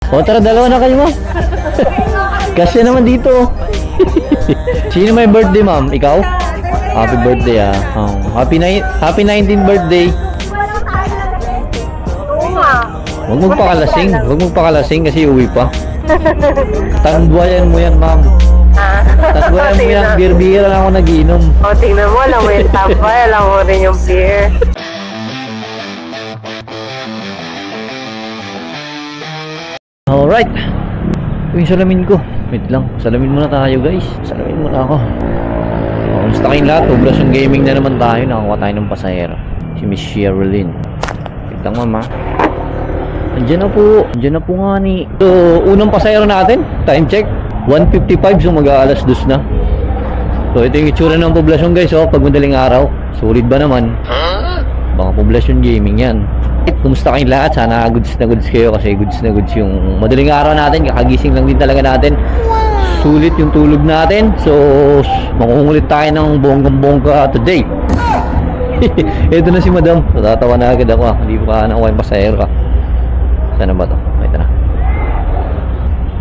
O tara, dalawa na kayo, ma'am. Kasi naman dito. Sino may birthday, ma'am? Ikaw? Happy birthday, ah. Happy 19th birthday. Huwag magpakalasing. Huwag magpakalasing kasi uwi pa. Tangbuayan mo yan, ma'am. Tangbuayan mo yan. Beer lang ako nagiinom. O, tingnan mo. Alam mo yung tambay. Alam mo rin yung beer. Alright. Yung salamin ko. Wait lang. Salamin muna tayo, guys. Salamin muna ako. Kamusta kayong lahat? Poblasyon Gaming na naman tayo. Nakakuha tayo ng pasahero. Si Miss Sherilyn. Wait lang, ma'am, ha. Andiyan na po nga ni. So, unang pasahero natin. Time check. 1:55. So, mag-aalas 2 na. So, ito yung itsura ng poblasyon, guys. Oh, pag madaling araw. Solid ba naman? Baka Poblasyon Gaming yan. Kumusta kayong lahat? Sana goods na goods kayo kasi goods na goods yung madaling araw natin. Kakagising lang din talaga natin. Sulit yung tulog natin. So, makungulit tayo ng bonggang-bongga today. Ito na si madam. So, tatawa na agad ako. Hindi pa nakuha yung pasahero. Sana ba ito? Ito na.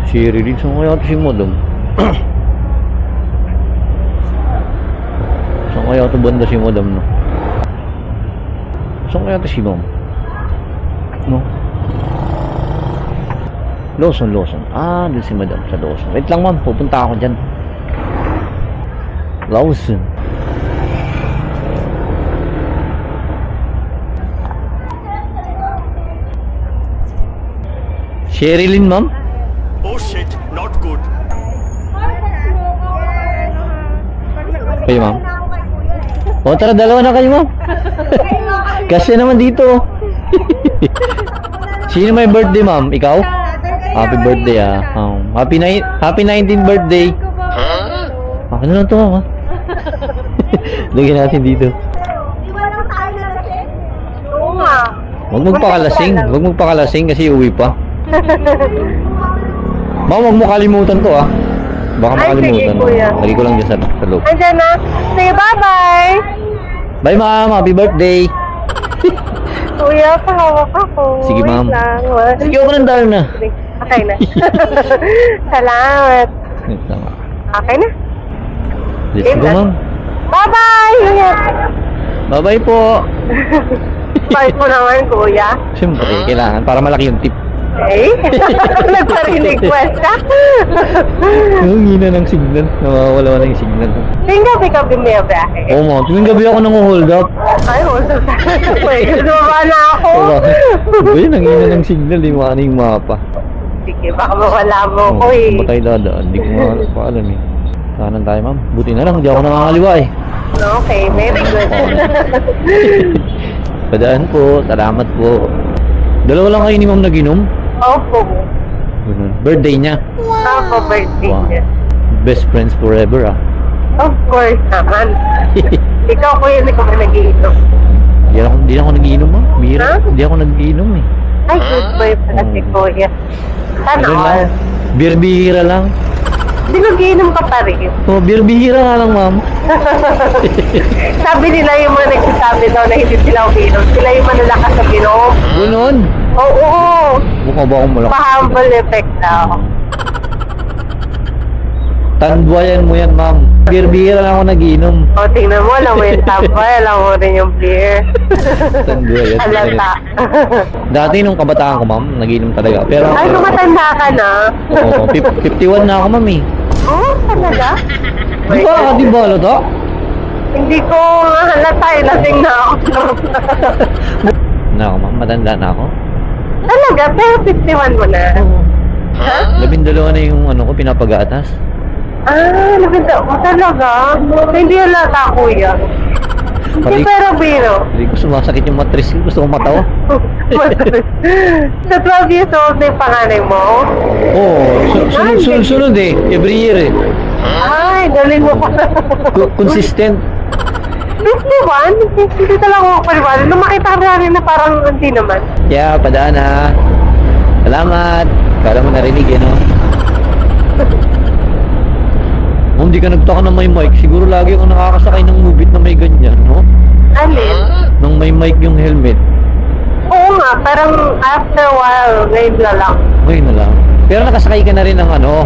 Si Rilin. Saan kaya ito si madam? Saan kaya ito banda si madam, no? Saan kaya ito si ma'am? No? Lawson. Ah, doon si madam sa Lawson. Wait lang, ma'am. Pupunta ako dyan. Lawson. Sherilyn, ma'am? Oh shit, not good. Kayo, ma'am? O, tara, dalawa na kayo, ma'am. Kasi naman dito. Sino may birthday, ma'am? Ikaw? Happy birthday, ah. Happy 19th birthday. Ano lang ito, ma'am? Lagyan natin dito. Huwag magpakalasing kasi uwi pa. Ma'am, huwag mo kalimutan to, ah. Baka makalimutan. Lagi ko lang dyan sa loob. Andiyan na. Say bye-bye. Bye, ma'am. Happy birthday. Kuya, pahawak ako. Sige, ma'am. Sige, ako nang dahil na. Okay na. Salamat. Okay na. Let's go, ma'am. Bye-bye. Bye-bye po. Bye po naman, kuya. Siyempre, kailangan. Para malaki yung tip. Eh? Nagpa-request ka? Yung hina ng signal. Nawawala na yung signal. Tuwing gabi ka bumiyabiyahe? Oo, ma'am. Tuwing gabi ako nang hold up. Ay, hold up. Lumaba na ako. Ba yun, ang hina ng signal. Di mo ano yung mapa. Sige, baka mawala mo ko eh. Batay dadaan. Di ko pa alam eh. Kanan tayo, ma'am. Buti na lang. Di ako nakakaliwa eh. Okay, very good. Padaan po. Salamat po. Dalawa lang kayo ni ma'am naginom? Opo. Birthday niya? Opo, birthday niya. Best friends forever, ah. Of course naman. Ikaw ko yun, ikaw na nag-iinom. Hindi ako nag-iinom, ah. Mira, hindi ako nag-iinom eh. Ay, good boy pala si kuya. Sana all. Beer-bihira lang. Hindi nag-iinom ka pa rin. Oh, beer-bihira nga lang, ma'am. Sabi nila yung mga nagsasabi daw na hindi sila umiinom. Sila yung manalakas sa binom. Ganon? Oo. Mukha ba akong malakas? Pa-humble effect daw. Tanbuayan mo yan, ma'am. Beer-bihira lang ako nag-iinom. O, tingnan mo. Alam mo yung tambay. Alam mo rin yung beer. Tanbuayan. Halata. Dati nung kabataan ko, ma'am, nag-inom talaga. Pero, ay, kumatanda ka na. Oo, 51 na ako, ma'am eh. Oo, talaga? Di ba ka di ba halata? Hindi ko halata eh. Lasing na ako. Na ako, ma'am. Matanda na ako. Talaga? Pero 51 mo na. Ha? 12 na yung ano ko, pinapagatas. Ah, naganda ko talaga. Hindi halata, kuya. Hindi pero biro. Hindi ko sumasakit yung matris. Gusto kong matawa. Sa 12 years old na yung panganay mo? Oo. Sunod eh. Every year eh. Ay, galing mo pa. Consistent. 51? Hindi talaga ako paliwala. Nung makita ka rin na parang hindi naman. Yeah, padaan ha. Salamat. Kala mo narinig eh, no? Kung di ka nagtaka na may mic, siguro lagi akong nakakasakay ng mubit na may ganyan, no? Alin? Nung may mic yung helmet. Oo nga, parang after a while, ngayon na lang. Ngayon na lang. Pero nakasakay ka na rin ng ano,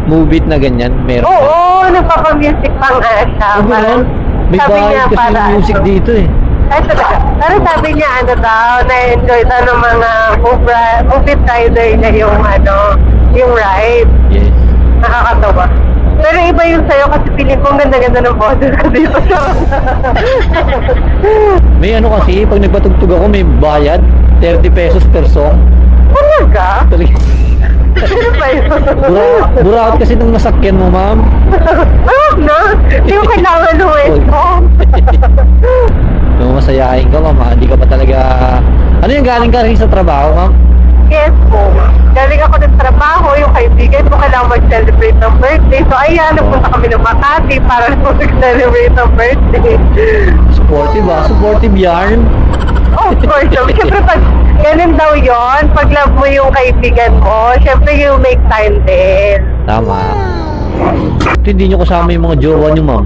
Move It na ganyan, meron. Oo, nagpapa-music pa nga siya. Oh, Parang, may sabi niya bahid kasi para, yung music dito eh. ay, talaga. Pero sabi niya, ano daw, na-enjoy daw ng mga Move It rider niya yung, yung ride. Yes. Nakakatawa. Pero iba yung sayo kasi feeling ko ganda-ganda ng boses ko dito. May ano kasi, pag nagpatugtog ako, may bayad. 30 pesos per song. Talaga? Talaga. Ano ba yun? Burakot kasi nung nasakyan mo, ma'am. No? Hindi ko kailangan luwes ko. Nung masayahin ka, ma'am, hindi ka pa talaga... Ano yung galing ka rin sa trabaho, ma'am? Yes po. Galing ako ng trabaho, yung kaibigan ko kailangan mag-celebrate ng birthday. So ayan, napunta kami ng Makati para mag-celebrate ng birthday. Supportive ba? Supportive yarn? Oh, of course. Siyempre pag ganun daw yon, pag love mo yung kaibigan mo, siyempre you make time din. Tama. Hindi nyo kasama yung mga jowa nyo, ma'am?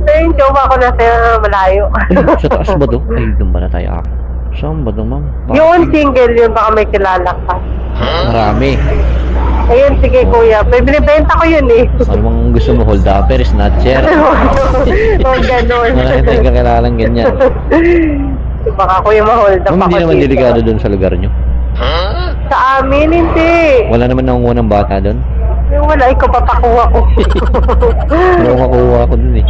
So yung jowa ko nasa malayo. Ay, sa taas ba to? Ay, doon ba na tayo ako? Saan ba to, ma'am? Yung single yun, baka may kilala ka. Marami. Ayun, sige kuya. May binibenta ko yun eh. Ano bang gusto mo? Hold upper, snatcher? O gano'n. Marami tayong kakilalang ganyan. Baka kuya ma-hold up Ma'am, hindi ako naman dito. delikado doon sa lugar nyo. Sa amin, hindi. Wala naman nangunguha ng bata doon. Yung wala, ikaw papakuha ko. Wala akong makuha ako doon eh.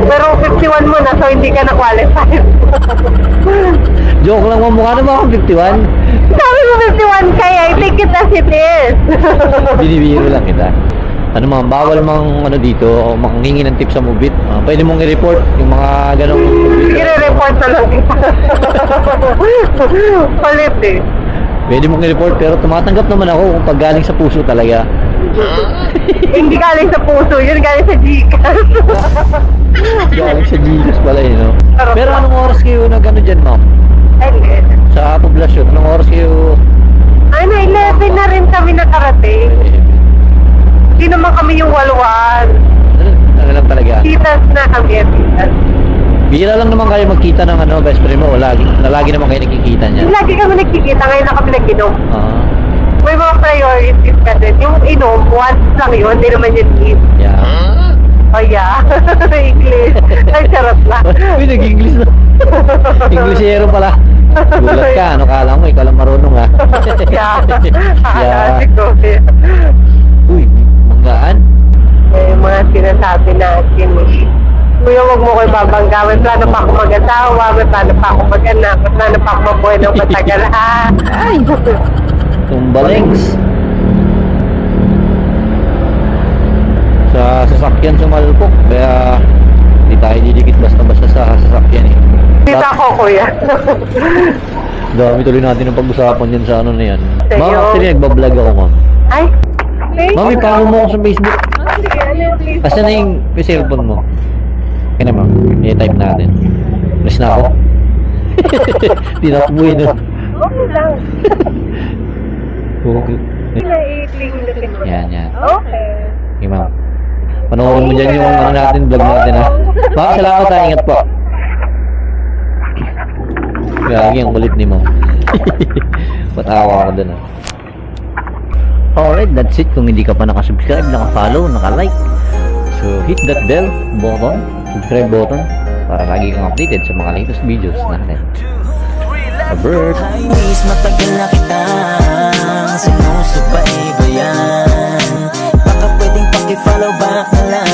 Pero 51 mo na, so hindi ka na-qualified. Joke lang, ma'am. Mukha naman akong 51. Sabi mo 51 kaya, I think it as it is. Binibiro lang kita. Ano ma'am, bawal mang ano dito, manghingi ng tips sa Mubit. Pwede mong i-report yung mga ganong Mubit. I-report na lang kita. Palit eh. Pwede mong i-report pero tumatanggap naman ako kung pag galing sa puso talaga. Hindi galing sa puso, yun galing sa Gcash. Galing sa Gcash pala eh, no? Pero anong oras kayo nag ano dyan, ma'am? Ayun. Sa poblasyon, anong oras kayo? Ano, 11 na rin kami nakarating. Hindi naman kami yung walwan. Ano lang talaga? Titas na kami. Bihira lang naman kayo magkita ng ano, best friend mo. Lagi naman kayo nakikita niya. Lagi kami nagkikita, ngayon na kami nag-inom. May mga priorities ka din. Yung inom, once lang yun, hindi naman yun eat. Yeah. Oh yeah, English. Ay, charot lang. Uy, nag-English na. Englishero pala. Gulat ka, ano kala mo, ikaw lang marunong ha. Yeah. Yeah. Ko. Uy, manggaan. May mga sinasabi natin eh. Kuya, huwag mo ko ibabangga. May plano pa ako mag-asawa, may plano pa ako mag-anak, may plano pa ako mabuhay ng matagal ha. Ay, tumbalings. Sa sasakyan sumalpok, kaya hindi tayo didikit basta-basta sa sasakyan eh. Dito ako, kuya. Dami tuloy natin ang pag-usapan dyan sa ano na yan. Sa'yo. Ma'am, actually nagbablog ako, ma'am. Ay, okay. Mami, follow mo ako sa Facebook. Sige, ano yung please? Asan na yung cellphone mo? Kaya na, ma'am. I-type natin. Press na ako. Tinakbuhin nun. Okay lang. Okay. Pinaiting-lutin mo. Yan. Okay. Okay, ma'am. Panoorin mo dyan yung ano natin, vlog natin ha. Ma'am, salamat tayo. Ingat po. Gagi, ang kulit ni ma'am. Patawa ako dun ha. Alright, that's it. Kung hindi ka pa nakasubscribe, nakafollow, nakalike, so hit that bell button, subscribe button, para lagi kang updated sa mga latest videos natin. Abert! Highways, matagal na kitang sinusubaybayan. Baka pwedeng paki-follow back na lang.